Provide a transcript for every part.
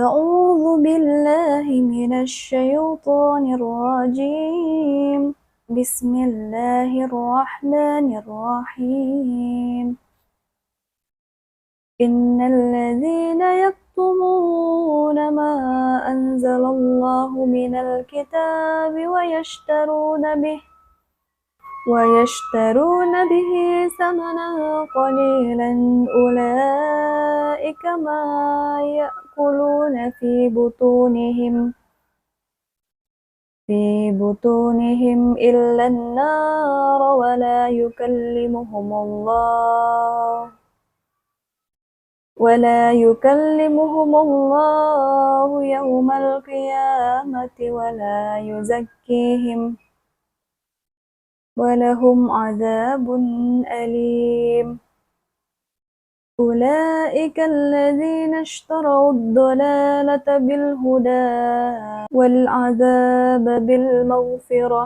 أعوذ بالله من الشيطان الرجيم. بسم الله الرحمن الرحيم. إن الذين يكتمون ما أنزل الله من الكتاب ويشترون به ثمنا قليلا أولئك ما يأكلون في بطونهم إلا النار ولا يكلمهم الله يوم القيامة ولا يزكيهم ولهم عذاب أليم. أولئك الذين اشتروا الضلالة بالهدى والعذاب بالمغفرة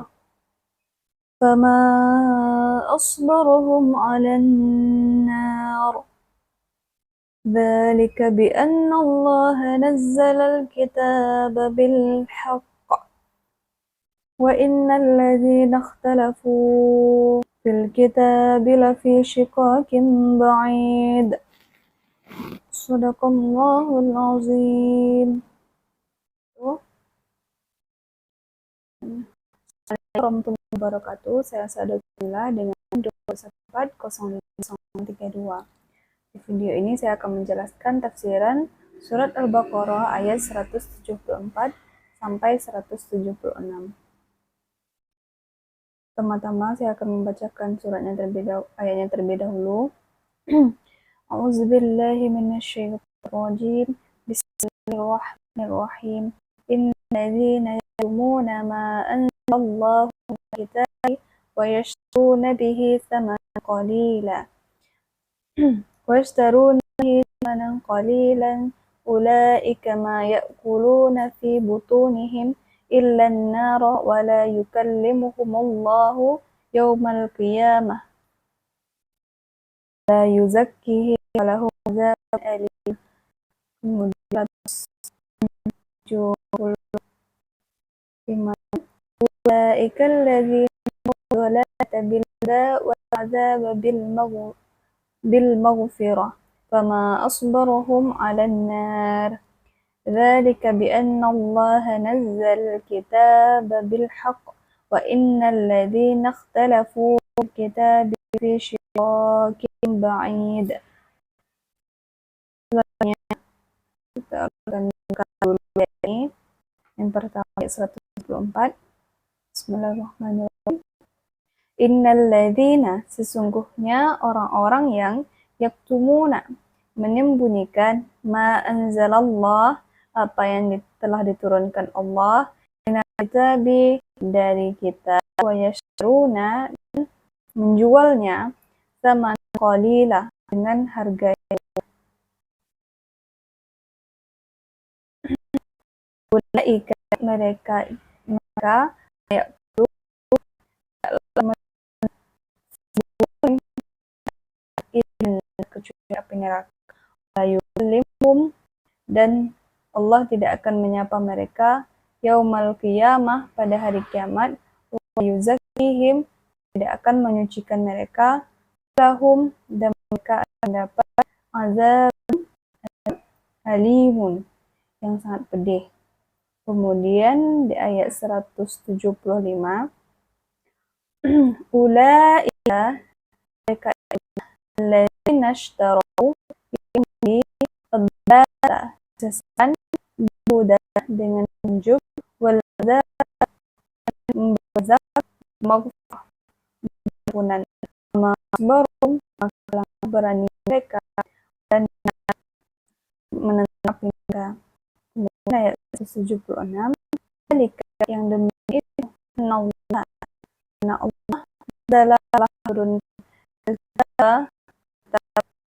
فما أصبرهم على النار. ذلك بأن الله نزل الكتاب بالحق وإن الذين اختلفوا في الكتاب لفي شقاق بعيد. صدق الله العظيم. Assalamualaikum warahmatullahi wabarakatuh. Saya Sadatullah dengan 2140532. Di video ini saya akan menjelaskan tafsiran surat Al-Baqarah ayat 174 sampai 176. Pertama-tama saya akan membacakan ayatnya terlebih dahulu. A'udzubillahi minasyaitonir rajim. Bismillahirrahmanirrahim. Innalladzina yaktumuna ma anzalallahu minal kitabi wa yashtaruna bihi thamanan qalilan ulaika ma ya'kuluna fi butunihim إلا النار ولا يكلمهم الله يوم القيامة لا يزكيهم ولهم عذاب أليم. Kemudian أولئك الذين ضلالة بالهدى والعذاب بالمغفرة فما أصبرهم على النار. ذلك بأن الله نزل الكتاب بالحق وإن الذين اختلفوا في الكتاب في شقاق بعيد. Kita akan buka ini. Yang pertama ayat 124. Bismillahirrahmanirrahim. Innalladzina, sesungguhnya orang-orang yang yaktumuna, menyembunyikan ma anzalallah, apa yang telah diturunkan Allah, minal kitabi, dari kitab, wa yashruna, menjualnya, sama qalila, dengan harga yang ulaika, mereka kecuali api neraka, la yukallimuhum, dan Allah tidak akan menyapa mereka, yaumal qiyamah, pada hari kiamat, wa yuzakkihim, tidak akan menyucikan mereka, lahum, dan mereka akan dapat azab alimun, yang sangat pedih. Kemudian di ayat 175, ulaika, mereka alladzina ishtarau, yang dibata sesat huda, dengan tunjuk, wal azab, maghfirah, ampunan, masbarum, maka berani mereka dan menentang mereka. Kemudian ayat 176, yang demikian itu Allah, karena Allah adalah turun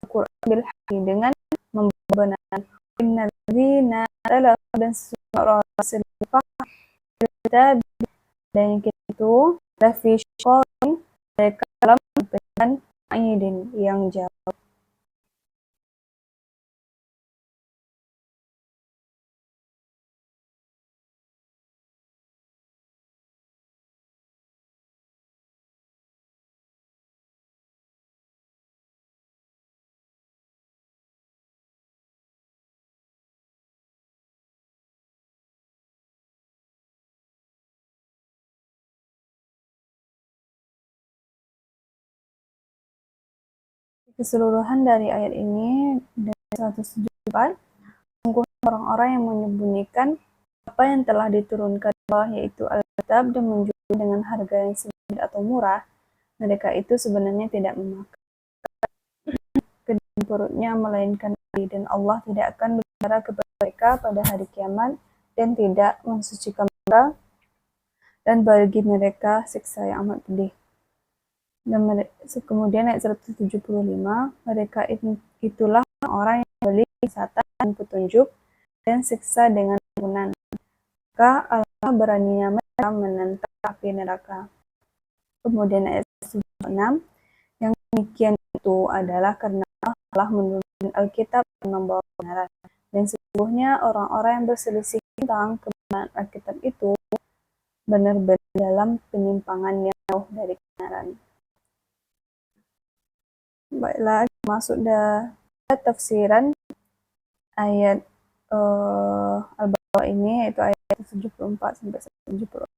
Al-Quran dengan membenarkan. Innalladzina adalah, dan semua orang selupah kita, dan itu lafi syaitan, mereka dalam perbedaan yang jauh. Keseluruhan dari ayat ini dari 174, sungguh orang-orang yang menyembunyikan apa yang telah diturunkan Allah, yaitu Alkitab, dan menjual dengan harga yang sedikit atau murah, mereka itu sebenarnya tidak memakan ke dalam perutnya melainkan api, dan Allah tidak akan berbicara kepada mereka pada hari kiamat dan tidak mensucikan mereka, dan bagi mereka siksa yang amat pedih. Dan kemudian ayat 175, mereka itulah orang yang membeli wisata dan petunjuk dan siksa dengan ampunan. Maka Allah beraninya mereka menentang api neraka. Kemudian ayat 176, yang demikian itu adalah karena Allah telah menurunkan Alkitab dan membawa kebenaran. Dan sesungguhnya orang-orang yang berselisih tentang kebenaran Alkitab itu benar-benar dalam penyimpangan yang jauh dari kebenaran. Baiklah, masuk dah tafsiran ayat Al-Baqarah ini, yaitu ayat 74 sampai 74.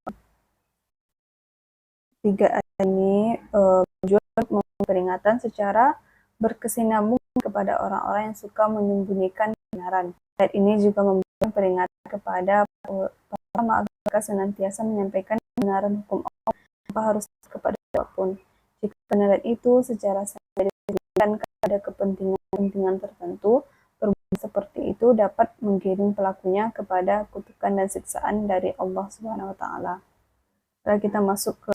Tiga ayat ini tujuan peringatan secara berkesinambungan kepada orang-orang yang suka menyembunyikan kebenaran. Ayat ini juga memberikan peringatan kepada para mereka senantiasa menyampaikan kebenaran hukum Allah tanpa harus kepada siapapun. Jika kebenaran itu secara sadar diberikan kepada kepentingan tertentu, perbuatan seperti itu dapat menggiring pelakunya kepada kutukan dan siksaan dari Allah Subhanahu wa taala. Lalu kita masuk ke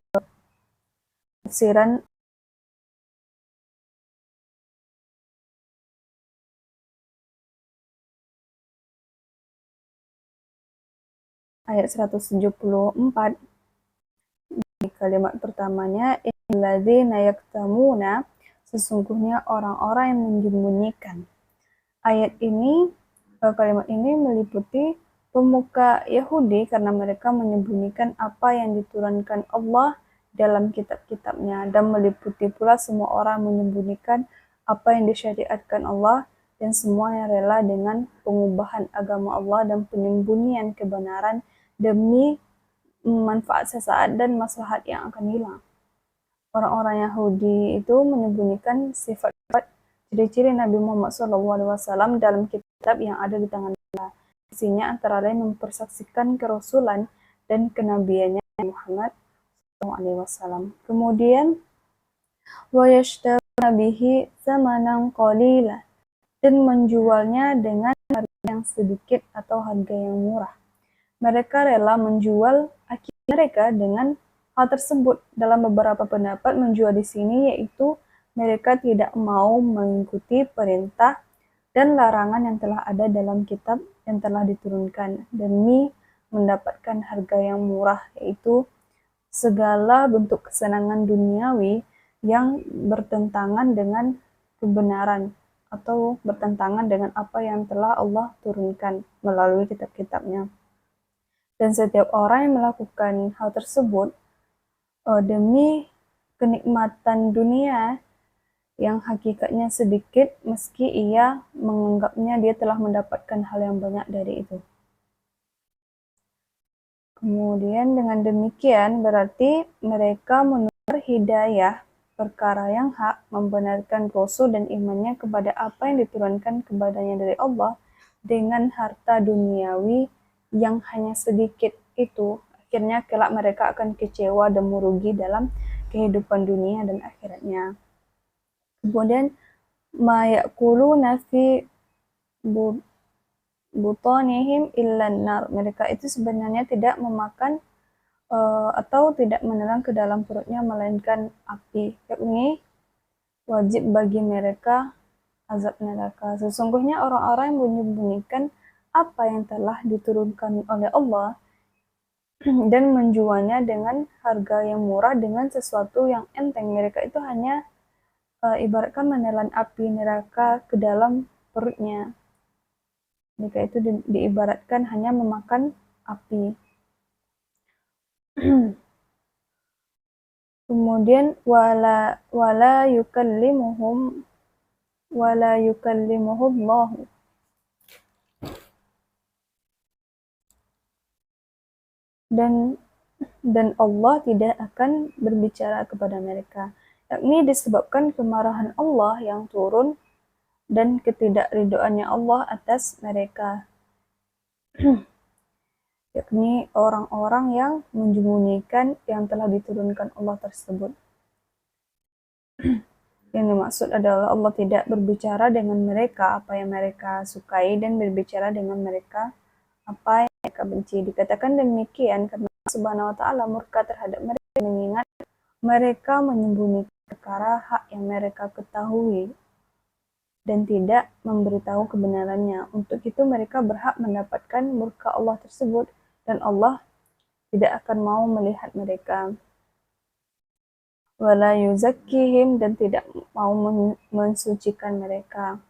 tafsiran ayat 174. Di kalimat pertamanya, illadzina yaktamuna, sesungguhnya orang-orang yang menyembunyikan. Ayat ini, kalimat ini meliputi pemuka Yahudi karena mereka menyembunyikan apa yang diturunkan Allah dalam kitab-kitabnya, dan meliputi pula semua orang menyembunyikan apa yang disyariatkan Allah, dan semua yang rela dengan pengubahan agama Allah dan penyembunyian kebenaran demi manfaat sesaat dan maslahat yang akan hilang. Orang-orang Yahudi itu menyembunyikan sifat-sifat ciri-ciri Nabi Muhammad SAW dalam kitab yang ada di tangan mereka. Isinya antara lain mempersaksikan kerasulan dan kenabiannya Muhammad SAW. Kemudian wa yashtaruna bihi tsamanan qalila, dan menjualnya dengan harga yang sedikit atau harga yang murah. Mereka rela menjual akidah mereka dengan hal tersebut. Dalam beberapa pendapat, menjual di sini yaitu mereka tidak mau mengikuti perintah dan larangan yang telah ada dalam kitab yang telah diturunkan demi mendapatkan harga yang murah, yaitu segala bentuk kesenangan duniawi yang bertentangan dengan kebenaran atau bertentangan dengan apa yang telah Allah turunkan melalui kitab-kitabnya. Dan setiap orang yang melakukan hal tersebut demi kenikmatan dunia yang hakikatnya sedikit, meski ia menganggapnya dia telah mendapatkan hal yang banyak dari itu. Kemudian dengan demikian berarti mereka menukar hidayah perkara yang hak, membenarkan rasul dan imannya kepada apa yang diturunkan kepadanya dari Allah dengan harta duniawi yang hanya sedikit itu. Akhirnya kelak mereka akan kecewa dan merugi dalam kehidupan dunia dan akhiratnya. Kemudian ma yaquluna fi butonihim illan nar, mereka itu sebenarnya tidak memakan atau tidak menelan ke dalam perutnya melainkan api, yakni wajib bagi mereka azab neraka. Sesungguhnya orang-orang yang menyembunyikan apa yang telah diturunkan oleh Allah dan menjualnya dengan harga yang murah dengan sesuatu yang enteng, mereka itu hanya ibaratkan menelan api neraka ke dalam perutnya. Mereka itu diibaratkan hanya memakan api. Kemudian wala yukallimuhum Allah, dan Allah tidak akan berbicara kepada mereka. yakni disebabkan kemarahan Allah yang turun dan ketidakridhoannya Allah atas mereka, yakni orang-orang yang menyembunyikan yang telah diturunkan Allah tersebut. Yang dimaksud adalah Allah tidak berbicara dengan mereka apa yang mereka sukai dan berbicara dengan mereka apa yang mereka benci. Dikatakan demikian karena Allah Subhanahu wa taala murka terhadap mereka, mengingat mereka menyembunyikan perkara hak yang mereka ketahui dan tidak memberitahu kebenarannya. Untuk itu mereka berhak mendapatkan murka Allah tersebut dan Allah tidak akan mau melihat mereka. Wala yuzakkihim, dan tidak mau mensucikan mereka.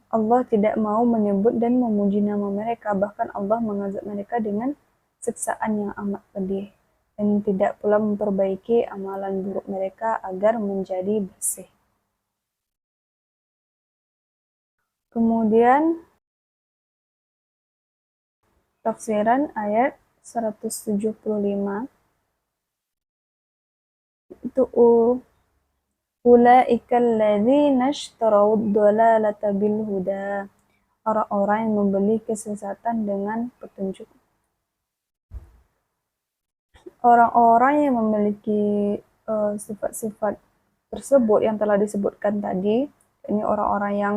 Allah tidak mau menyebut dan memuji nama mereka, bahkan Allah mengazab mereka dengan siksaan yang amat pedih, dan tidak pula memperbaiki amalan buruk mereka agar menjadi bersih. Kemudian tafsiran ayat 175 itu ulaika alladzina ishtarawud dhalalata bil huda, orang-orang yang membeli kesesatan dengan petunjuk. Orang-orang yang memiliki sifat-sifat tersebut yang telah disebutkan tadi, ini orang-orang yang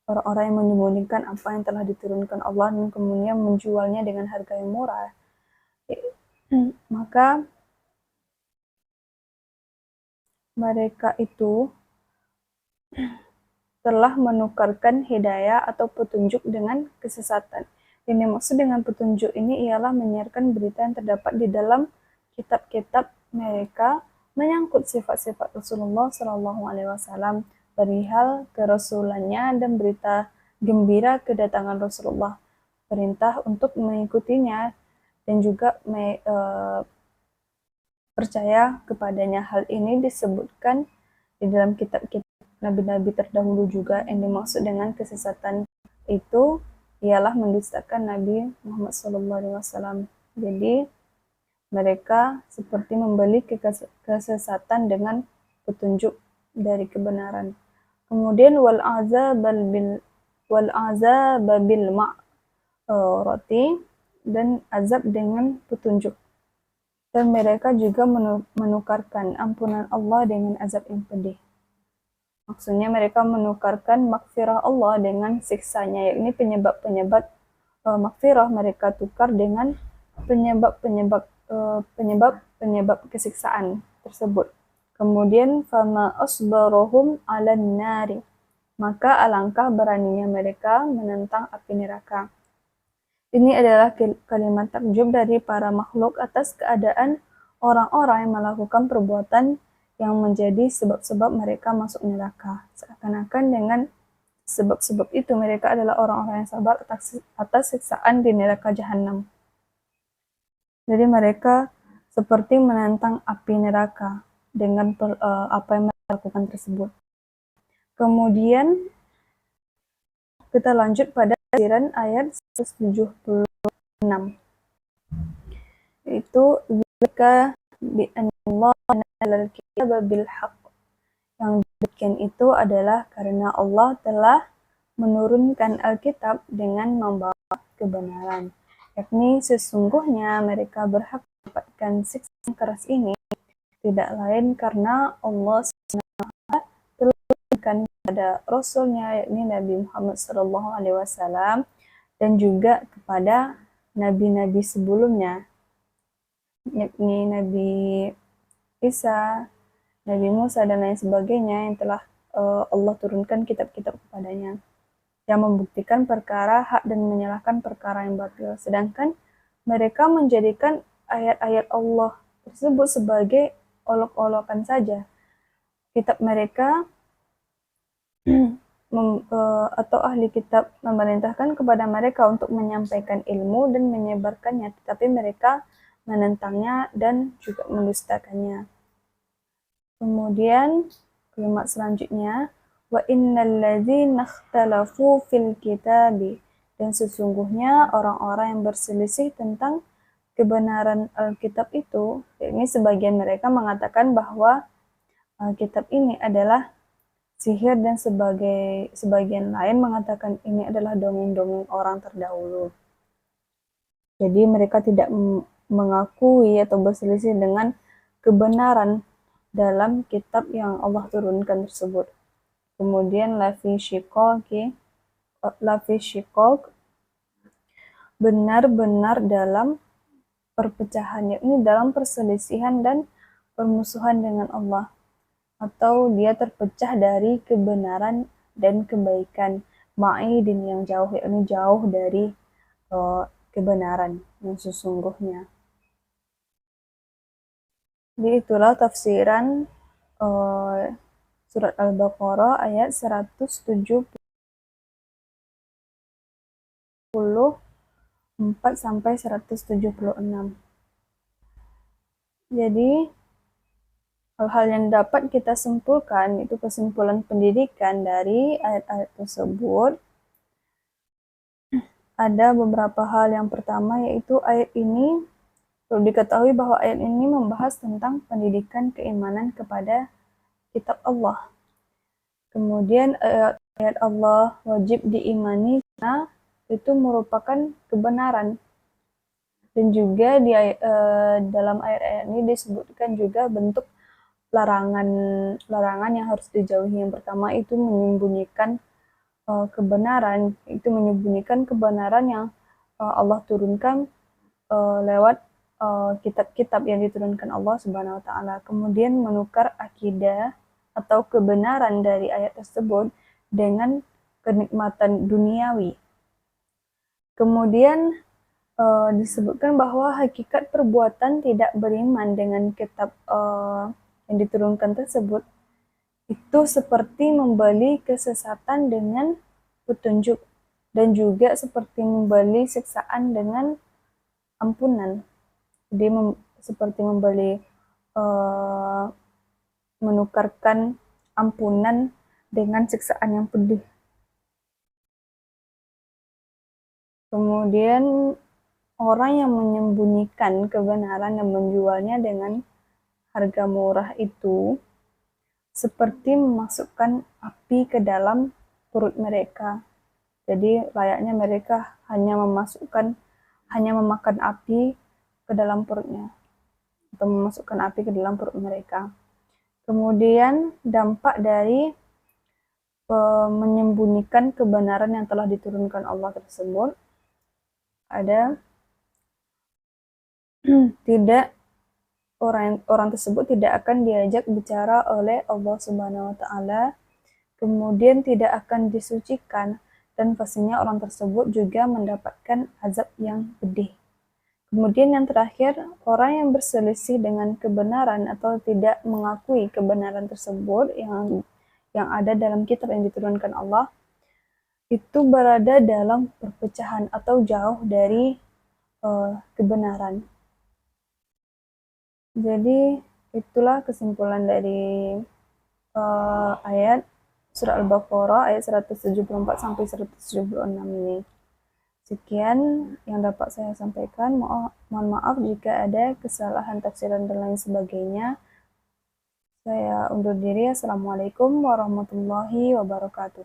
orang-orang yang menyembunyikan apa yang telah diturunkan Allah dan kemudian menjualnya dengan harga yang murah, maka mereka itu telah menukarkan hidayah atau petunjuk dengan kesesatan. Yang dimaksud dengan petunjuk ini ialah menyiarkan berita yang terdapat di dalam kitab-kitab mereka menyangkut sifat-sifat Rasulullah SAW, perihal kerasulannya dan berita gembira kedatangan Rasulullah, perintah untuk mengikutinya dan juga percaya kepadanya. Hal ini disebutkan di dalam kitab-kitab nabi-nabi terdahulu juga. Yang dimaksud dengan kesesatan itu ialah mendustakan Nabi Muhammad SAW. Jadi mereka seperti membeli kesesatan dengan petunjuk dari kebenaran. Kemudian wal azab bil ma'rati, dan azab dengan petunjuk. Dan mereka juga menukarkan ampunan Allah dengan azab yang pedih. Maksudnya mereka menukarkan makfirah Allah dengan siksanya, yakni penyebab-penyebab makfirah mereka tukar dengan penyebab kesiksaan tersebut. Kemudian fama asbarohum 'alan nari, maka alangkah beraninya mereka menentang api neraka. Ini adalah kalimat takjub dari para makhluk atas keadaan orang-orang yang melakukan perbuatan yang menjadi sebab-sebab mereka masuk neraka. Seakan-akan dengan sebab-sebab itu mereka adalah orang-orang yang sabar atas siksaan di neraka jahanam. Jadi mereka seperti menantang api neraka dengan apa yang mereka lakukan tersebut. Kemudian kita lanjut pada tafsiran ayat 176, yaitu zalika bi anna Allah kitaba bil haqq, yang demikian itu adalah karena Allah telah menurunkan Alkitab dengan membawa kebenaran, yakni sesungguhnya mereka berhak mendapatkan siksa yang keras ini tidak lain karena Allah telah menurunkan kepada Rasulnya, yakni Nabi Muhammad SAW, dan juga kepada nabi-nabi sebelumnya, yakni Nabi Isa, Nabi Musa, dan lain sebagainya yang telah Allah turunkan kitab-kitab kepadanya yang membuktikan perkara hak dan menyalahkan perkara yang batil. Sedangkan mereka menjadikan ayat-ayat Allah tersebut sebagai olok-olokan saja. Kitab mereka atau ahli kitab memerintahkan kepada mereka untuk menyampaikan ilmu dan menyebarkannya, tetapi mereka menentangnya dan juga mendustakannya. Kemudian kalimat selanjutnya, wa innal ladzina ikhtalafu fil kitabi, dan sesungguhnya orang-orang yang berselisih tentang kebenaran Alkitab itu, ini sebagian mereka mengatakan bahwa kitab ini adalah sihir dan sebagian lain mengatakan ini adalah dongeng-dongeng orang terdahulu. Jadi mereka tidak mengakui atau berselisih dengan kebenaran dalam kitab yang Allah turunkan tersebut. Kemudian lafi shikok benar-benar dalam perpecahan, yakni dalam perselisihan dan permusuhan dengan Allah, atau dia terpecah dari kebenaran dan kebaikan, ma'idin yang jauh, yakni jauh dari kebenaran yang sesungguhnya. Jadi itulah tafsiran surat Al-Baqarah ayat 174 sampai 176. Jadi hal-hal yang dapat kita simpulkan, itu kesimpulan pendidikan dari ayat-ayat tersebut, ada beberapa hal. Yang pertama yaitu ayat ini, perlu diketahui bahwa ayat ini membahas tentang pendidikan keimanan kepada kitab Allah. Kemudian ayat Allah wajib diimani karena itu merupakan kebenaran. Dan juga dalam ayat-ayat ini disebutkan juga bentuk larangan yang harus dijauhi. Yang pertama itu menyembunyikan kebenaran, itu menyembunyikan kebenaran yang Allah turunkan lewat kitab-kitab yang diturunkan Allah Subhanahu wa taala. Kemudian menukar akidah atau kebenaran dari ayat tersebut dengan kenikmatan duniawi. Kemudian disebutkan bahwa hakikat perbuatan tidak beriman dengan kitab yang diturunkan tersebut itu seperti membeli kesesatan dengan petunjuk, dan juga seperti membeli siksaan dengan ampunan. Jadi seperti membeli menukarkan ampunan dengan siksaan yang pedih. Kemudian orang yang menyembunyikan kebenaran dan menjualnya dengan harga murah itu seperti memasukkan api ke dalam perut mereka. Jadi layaknya mereka hanya memakan api ke dalam perutnya, atau memasukkan api ke dalam perut mereka. Kemudian dampak dari menyembunyikan kebenaran yang telah diturunkan Allah tersebut ada tidak orang tersebut tidak akan diajak bicara oleh Allah Subhanahu wa taala, kemudian tidak akan disucikan, dan pastinya orang tersebut juga mendapatkan azab yang pedih. Kemudian yang terakhir, orang yang berselisih dengan kebenaran atau tidak mengakui kebenaran tersebut yang ada dalam kitab yang diturunkan Allah, itu berada dalam perpecahan atau jauh dari kebenaran. Jadi itulah kesimpulan dari ayat surah Al-Baqarah ayat 174 sampai 176 ini. Sekian yang dapat saya sampaikan. Mohon maaf jika ada kesalahan tafsiran dan lain sebagainya. Saya undur diri. Assalamualaikum warahmatullahi wabarakatuh.